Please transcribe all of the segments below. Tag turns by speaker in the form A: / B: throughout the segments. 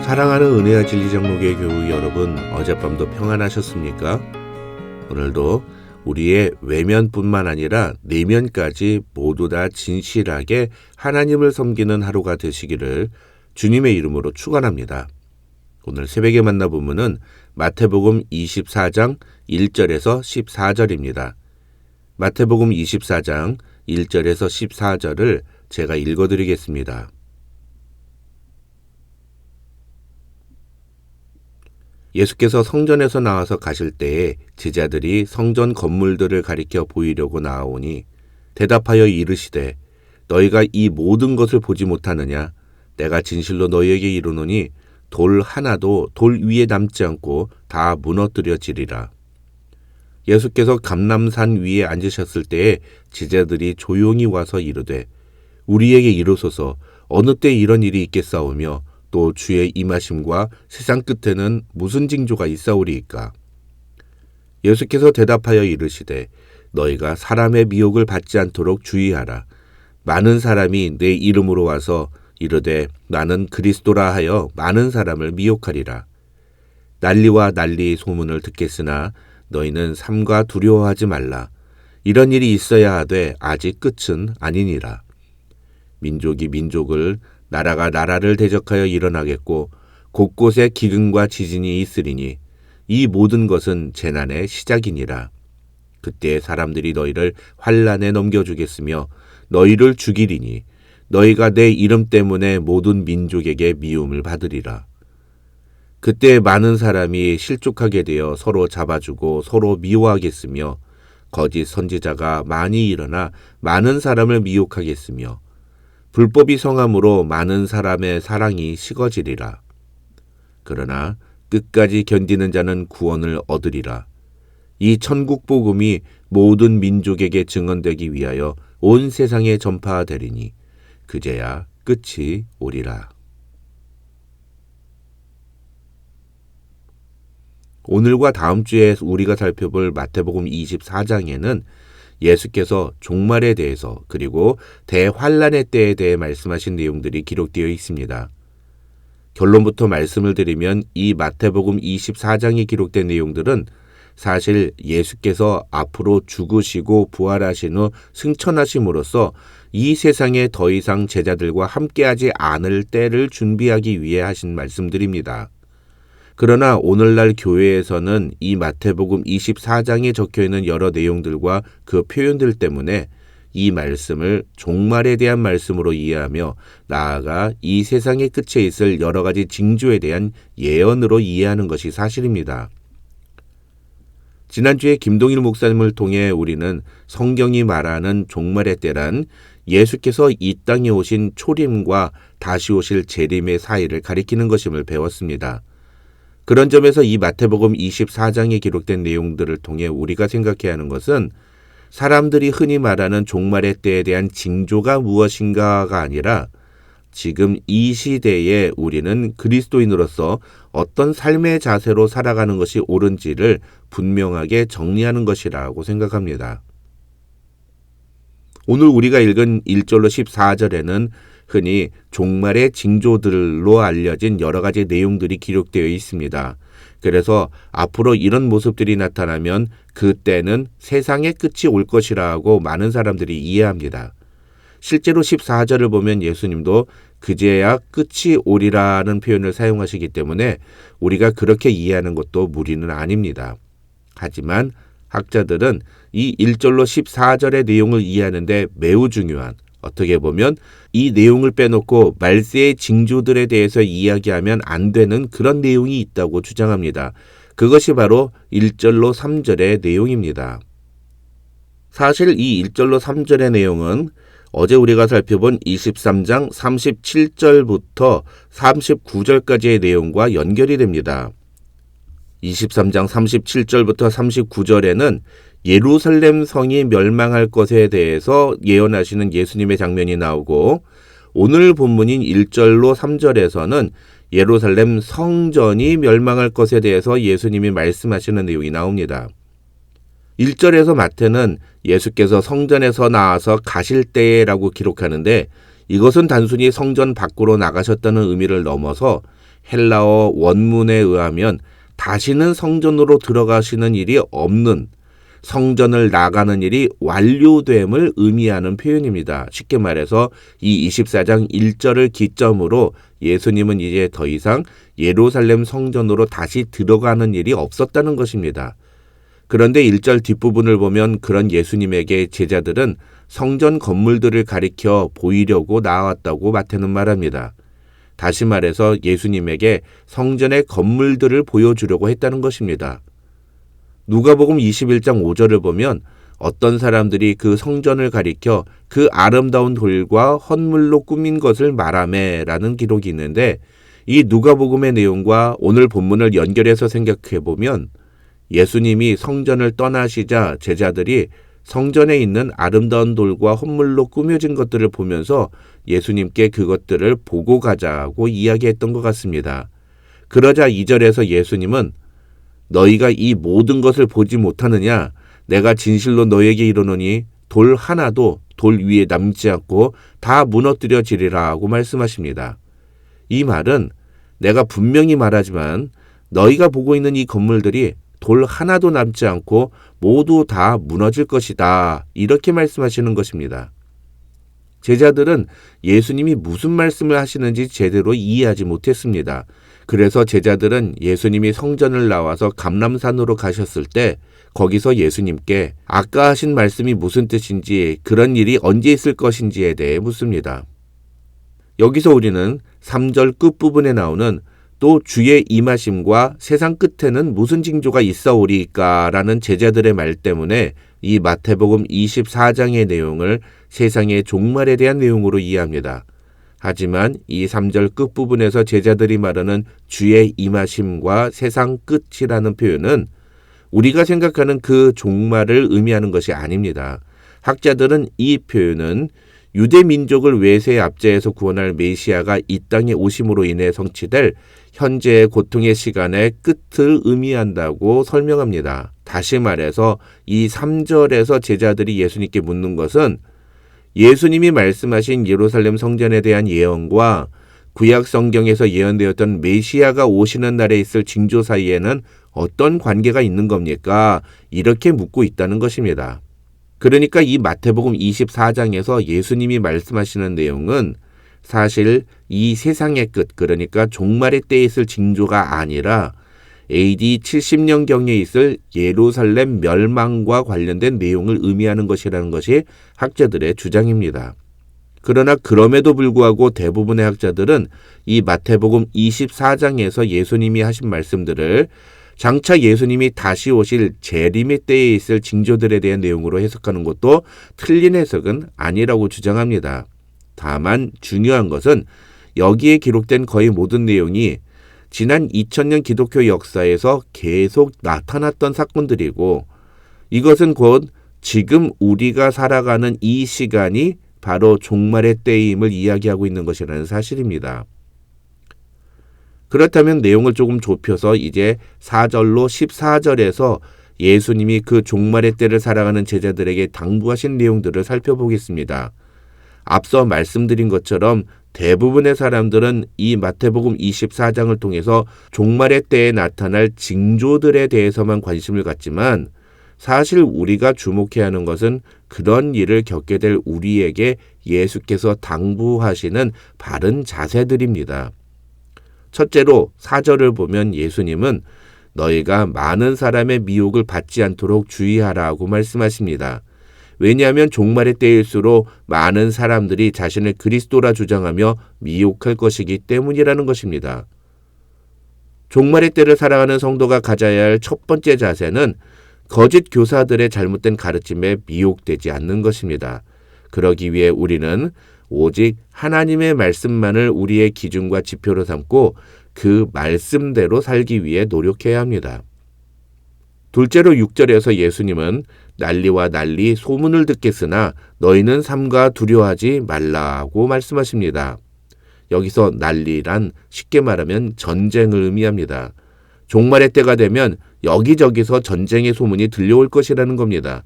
A: 사랑하는 은혜와 진리 장로교회 교우 여러분, 어젯밤도 평안하셨습니까? 오늘도 우리의 외면뿐만 아니라 내면까지 모두 다 진실하게 하나님을 섬기는 하루가 되시기를 주님의 이름으로 축원합니다. 오늘 새벽에 만나본 문은 마태복음 24장 1절에서 14절입니다. 마태복음 24장 1절에서 14절을 제가 읽어드리겠습니다. 예수께서 성전에서 나와서 가실 때에 제자들이 성전 건물들을 가리켜 보이려고 나아오니 대답하여 이르시되 너희가 이 모든 것을 보지 못하느냐? 내가 진실로 너희에게 이르노니 돌 하나도 돌 위에 남지 않고 다 무너뜨려지리라. 예수께서 감람산 위에 앉으셨을 때에 제자들이 조용히 와서 이르되 우리에게 이르소서 어느 때 이런 일이 있겠사오며 또 주의 임하심과 세상 끝에는 무슨 징조가 있사오리이까? 예수께서 대답하여 이르시되 너희가 사람의 미혹을 받지 않도록 주의하라. 많은 사람이 내 이름으로 와서 이르되 나는 그리스도라 하여 많은 사람을 미혹하리라. 난리와 난리 소문을 듣겠으나 너희는 삼가 두려워하지 말라. 이런 일이 있어야 하되 아직 끝은 아니니라. 민족이 민족을 나라가 나라를 대적하여 일어나겠고 곳곳에 기근과 지진이 있으리니 이 모든 것은 재난의 시작이니라. 그때 사람들이 너희를 환난에 넘겨주겠으며 너희를 죽이리니 너희가 내 이름 때문에 모든 민족에게 미움을 받으리라. 그때 많은 사람이 실족하게 되어 서로 잡아주고 서로 미워하겠으며 거짓 선지자가 많이 일어나 많은 사람을 미혹하겠으며 불법이 성함으로 많은 사람의 사랑이 식어지리라. 그러나 끝까지 견디는 자는 구원을 얻으리라. 이 천국 복음이 모든 민족에게 증언되기 위하여 온 세상에 전파되리니 그제야 끝이 오리라. 오늘과 다음 주에 우리가 살펴볼 마태복음 24장에는 예수께서 종말에 대해서 그리고 대환란의 때에 대해 말씀하신 내용들이 기록되어 있습니다. 결론부터 말씀을 드리면 이 마태복음 24장에 기록된 내용들은 사실 예수께서 앞으로 죽으시고 부활하신 후 승천하심으로써 이 세상에 더 이상 제자들과 함께하지 않을 때를 준비하기 위해 하신 말씀들입니다. 그러나 오늘날 교회에서는 이 마태복음 24장에 적혀있는 여러 내용들과 그 표현들 때문에 이 말씀을 종말에 대한 말씀으로 이해하며 나아가 이 세상의 끝에 있을 여러 가지 징조에 대한 예언으로 이해하는 것이 사실입니다. 지난주에 김동일 목사님을 통해 우리는 성경이 말하는 종말의 때란 예수께서 이 땅에 오신 초림과 다시 오실 재림의 사이를 가리키는 것임을 배웠습니다. 그런 점에서 이 마태복음 24장에 기록된 내용들을 통해 우리가 생각해야 하는 것은 사람들이 흔히 말하는 종말의 때에 대한 징조가 무엇인가가 아니라 지금 이 시대에 우리는 그리스도인으로서 어떤 삶의 자세로 살아가는 것이 옳은지를 분명하게 정리하는 것이라고 생각합니다. 오늘 우리가 읽은 1절로 14절에는 흔히 종말의 징조들로 알려진 여러 가지 내용들이 기록되어 있습니다. 그래서 앞으로 이런 모습들이 나타나면 그때는 세상의 끝이 올 것이라고 많은 사람들이 이해합니다. 실제로 14절을 보면 예수님도 그제야 끝이 오리라는 표현을 사용하시기 때문에 우리가 그렇게 이해하는 것도 무리는 아닙니다. 하지만 학자들은 이 1절로 14절의 내용을 이해하는 데 매우 중요한, 어떻게 보면 이 내용을 빼놓고 말세의 징조들에 대해서 이야기하면 안 되는 그런 내용이 있다고 주장합니다. 그것이 바로 1절로 3절의 내용입니다. 사실 이 1절로 3절의 내용은 어제 우리가 살펴본 23장 37절부터 39절까지의 내용과 연결이 됩니다. 23장 37절부터 39절에는 예루살렘 성이 멸망할 것에 대해서 예언하시는 예수님의 장면이 나오고 오늘 본문인 1절로 3절에서는 예루살렘 성전이 멸망할 것에 대해서 예수님이 말씀하시는 내용이 나옵니다. 1절에서 마태는 예수께서 성전에서 나와서 가실 때라고 기록하는데 이것은 단순히 성전 밖으로 나가셨다는 의미를 넘어서 헬라어 원문에 의하면 다시는 성전으로 들어가시는 일이 없는, 성전을 나가는 일이 완료됨을 의미하는 표현입니다. 쉽게 말해서 이 24장 1절을 기점으로 예수님은 이제 더 이상 예루살렘 성전으로 다시 들어가는 일이 없었다는 것입니다. 그런데 1절 뒷부분을 보면 그런 예수님에게 제자들은 성전 건물들을 가리켜 보이려고 나왔다고 마태는 말합니다. 다시 말해서 예수님에게 성전의 건물들을 보여주려고 했다는 것입니다. 누가복음 21장 5절을 보면 어떤 사람들이 그 성전을 가리켜 그 아름다운 돌과 헌물로 꾸민 것을 말하매라는 기록이 있는데, 이 누가복음의 내용과 오늘 본문을 연결해서 생각해 보면 예수님이 성전을 떠나시자 제자들이 성전에 있는 아름다운 돌과 헌물로 꾸며진 것들을 보면서 예수님께 그것들을 보고 가자고 이야기했던 것 같습니다. 그러자 2절에서 예수님은 너희가 이 모든 것을 보지 못하느냐? 내가 진실로 너희에게 이르노니 돌 하나도 돌 위에 남지 않고 다 무너뜨려지리라 하고 말씀하십니다. 이 말은 내가 분명히 말하지만 너희가 보고 있는 이 건물들이 돌 하나도 남지 않고 모두 다 무너질 것이다. 이렇게 말씀하시는 것입니다. 제자들은 예수님이 무슨 말씀을 하시는지 제대로 이해하지 못했습니다. 그래서 제자들은 예수님이 성전을 나와서 감람산으로 가셨을 때 거기서 예수님께 아까 하신 말씀이 무슨 뜻인지, 그런 일이 언제 있을 것인지에 대해 묻습니다. 여기서 우리는 3절 끝부분에 나오는 또 주의 임하심과 세상 끝에는 무슨 징조가 있사오리까 라는 제자들의 말 때문에 이 마태복음 24장의 내용을 세상의 종말에 대한 내용으로 이해합니다. 하지만 이 3절 끝부분에서 제자들이 말하는 주의 임하심과 세상 끝이라는 표현은 우리가 생각하는 그 종말을 의미하는 것이 아닙니다. 학자들은 이 표현은 유대 민족을 외세의 압제에서 구원할 메시아가 이 땅에 오심으로 인해 성취될 현재의 고통의 시간의 끝을 의미한다고 설명합니다. 다시 말해서 이 3절에서 제자들이 예수님께 묻는 것은 예수님이 말씀하신 예루살렘 성전에 대한 예언과 구약 성경에서 예언되었던 메시아가 오시는 날에 있을 징조 사이에는 어떤 관계가 있는 겁니까? 이렇게 묻고 있다는 것입니다. 그러니까 이 마태복음 24장에서 예수님이 말씀하시는 내용은 사실 이 세상의 끝, 그러니까 종말의 때에 있을 징조가 아니라 AD 70년경에 있을 예루살렘 멸망과 관련된 내용을 의미하는 것이라는 것이 학자들의 주장입니다. 그러나 그럼에도 불구하고 대부분의 학자들은 이 마태복음 24장에서 예수님이 하신 말씀들을 장차 예수님이 다시 오실 재림의 때에 있을 징조들에 대한 내용으로 해석하는 것도 틀린 해석은 아니라고 주장합니다. 다만 중요한 것은 여기에 기록된 거의 모든 내용이 지난 2000년 기독교 역사에서 계속 나타났던 사건들이고, 이것은 곧 지금 우리가 살아가는 이 시간이 바로 종말의 때임을 이야기하고 있는 것이라는 사실입니다. 그렇다면 내용을 조금 좁혀서 이제 4절로 14절에서 예수님이 그 종말의 때를 살아가는 제자들에게 당부하신 내용들을 살펴보겠습니다. 앞서 말씀드린 것처럼 대부분의 사람들은 이 마태복음 24장을 통해서 종말의 때에 나타날 징조들에 대해서만 관심을 갖지만, 사실 우리가 주목해야 하는 것은 그런 일을 겪게 될 우리에게 예수께서 당부하시는 바른 자세들입니다. 첫째로 4절을 보면 예수님은 너희가 많은 사람의 미혹을 받지 않도록 주의하라고 말씀하십니다. 왜냐하면 종말의 때일수록 많은 사람들이 자신을 그리스도라 주장하며 미혹할 것이기 때문이라는 것입니다. 종말의 때를 살아가는 성도가 가져야 할 첫 번째 자세는 거짓 교사들의 잘못된 가르침에 미혹되지 않는 것입니다. 그러기 위해 우리는 오직 하나님의 말씀만을 우리의 기준과 지표로 삼고 그 말씀대로 살기 위해 노력해야 합니다. 둘째로 6절에서 예수님은 난리와 난리 소문을 듣겠으나 너희는 삼가 두려워하지 말라고 말씀하십니다. 여기서 난리란 쉽게 말하면 전쟁을 의미합니다. 종말의 때가 되면 여기저기서 전쟁의 소문이 들려올 것이라는 겁니다.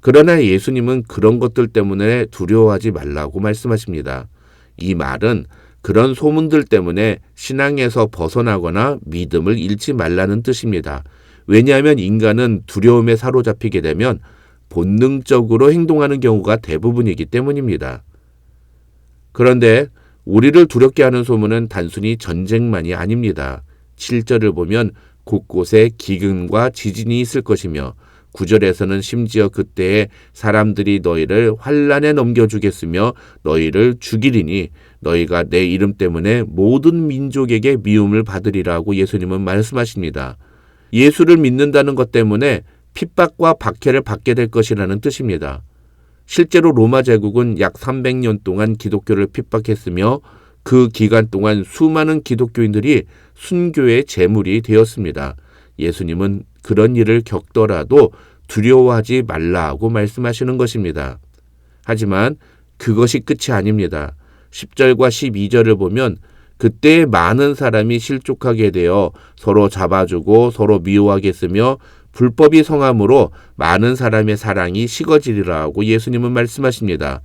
A: 그러나 예수님은 그런 것들 때문에 두려워하지 말라고 말씀하십니다. 이 말은 그런 소문들 때문에 신앙에서 벗어나거나 믿음을 잃지 말라는 뜻입니다. 왜냐하면 인간은 두려움에 사로잡히게 되면 본능적으로 행동하는 경우가 대부분이기 때문입니다. 그런데 우리를 두렵게 하는 소문은 단순히 전쟁만이 아닙니다. 7절을 보면 곳곳에 기근과 지진이 있을 것이며 9절에서는 심지어 그때에 사람들이 너희를 환난에 넘겨주겠으며 너희를 죽이리니 너희가 내 이름 때문에 모든 민족에게 미움을 받으리라고 예수님은 말씀하십니다. 예수를 믿는다는 것 때문에 핍박과 박해를 받게 될 것이라는 뜻입니다. 실제로 로마 제국은 약 300년 동안 기독교를 핍박했으며 그 기간 동안 수많은 기독교인들이 순교의 제물이 되었습니다. 예수님은 그런 일을 겪더라도 두려워하지 말라고 말씀하시는 것입니다. 하지만 그것이 끝이 아닙니다. 10절과 12절을 보면 그때 많은 사람이 실족하게 되어 서로 잡아주고 서로 미워하겠으며 불법이 성함으로 많은 사람의 사랑이 식어지리라고 예수님은 말씀하십니다.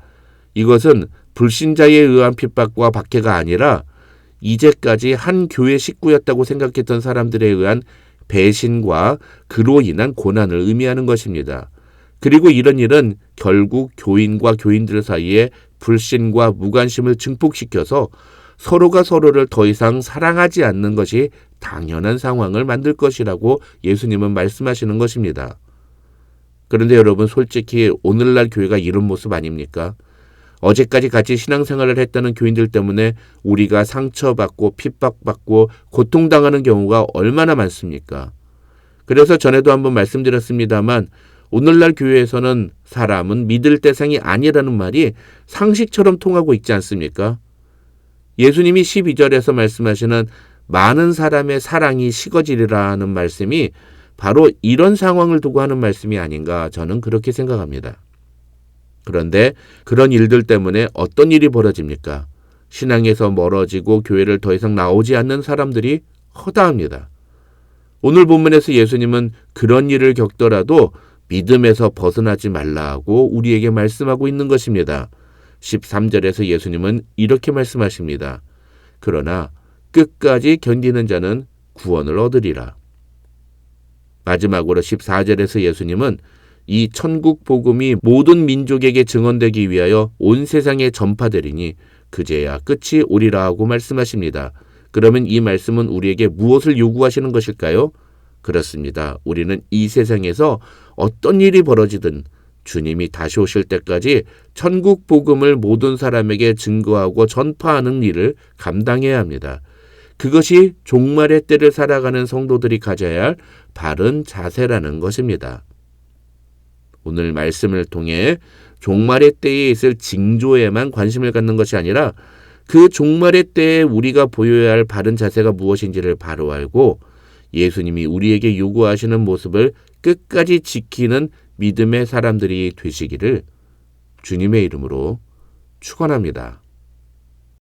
A: 이것은 불신자에 의한 핍박과 박해가 아니라 이제까지 한 교회 식구였다고 생각했던 사람들에 의한 배신과 그로 인한 고난을 의미하는 것입니다. 그리고 이런 일은 결국 교인과 교인들 사이에 불신과 무관심을 증폭시켜서 서로가 서로를 더 이상 사랑하지 않는 것이 당연한 상황을 만들 것이라고 예수님은 말씀하시는 것입니다. 그런데 여러분, 솔직히 오늘날 교회가 이런 모습 아닙니까? 어제까지 같이 신앙생활을 했다는 교인들 때문에 우리가 상처받고 핍박받고 고통당하는 경우가 얼마나 많습니까? 그래서 전에도 한번 말씀드렸습니다만 오늘날 교회에서는 사람은 믿을 대상이 아니라는 말이 상식처럼 통하고 있지 않습니까? 예수님이 12절에서 말씀하시는 많은 사람의 사랑이 식어지리라는 말씀이 바로 이런 상황을 두고 하는 말씀이 아닌가 저는 그렇게 생각합니다. 그런데 그런 일들 때문에 어떤 일이 벌어집니까? 신앙에서 멀어지고 교회를 더 이상 나오지 않는 사람들이 허다합니다. 오늘 본문에서 예수님은 그런 일을 겪더라도 믿음에서 벗어나지 말라고 우리에게 말씀하고 있는 것입니다. 13절에서 예수님은 이렇게 말씀하십니다. 그러나 끝까지 견디는 자는 구원을 얻으리라. 마지막으로 14절에서 예수님은 이 천국 복음이 모든 민족에게 증언되기 위하여 온 세상에 전파되리니 그제야 끝이 오리라 하고 말씀하십니다. 그러면 이 말씀은 우리에게 무엇을 요구하시는 것일까요? 그렇습니다. 우리는 이 세상에서 어떤 일이 벌어지든 주님이 다시 오실 때까지 천국 복음을 모든 사람에게 증거하고 전파하는 일을 감당해야 합니다. 그것이 종말의 때를 살아가는 성도들이 가져야 할 바른 자세라는 것입니다. 오늘 말씀을 통해 종말의 때에 있을 징조에만 관심을 갖는 것이 아니라 그 종말의 때에 우리가 보여야 할 바른 자세가 무엇인지를 바로 알고 예수님이 우리에게 요구하시는 모습을 끝까지 지키는 믿음의 사람들이 되시기를 주님의 이름으로 축원합니다.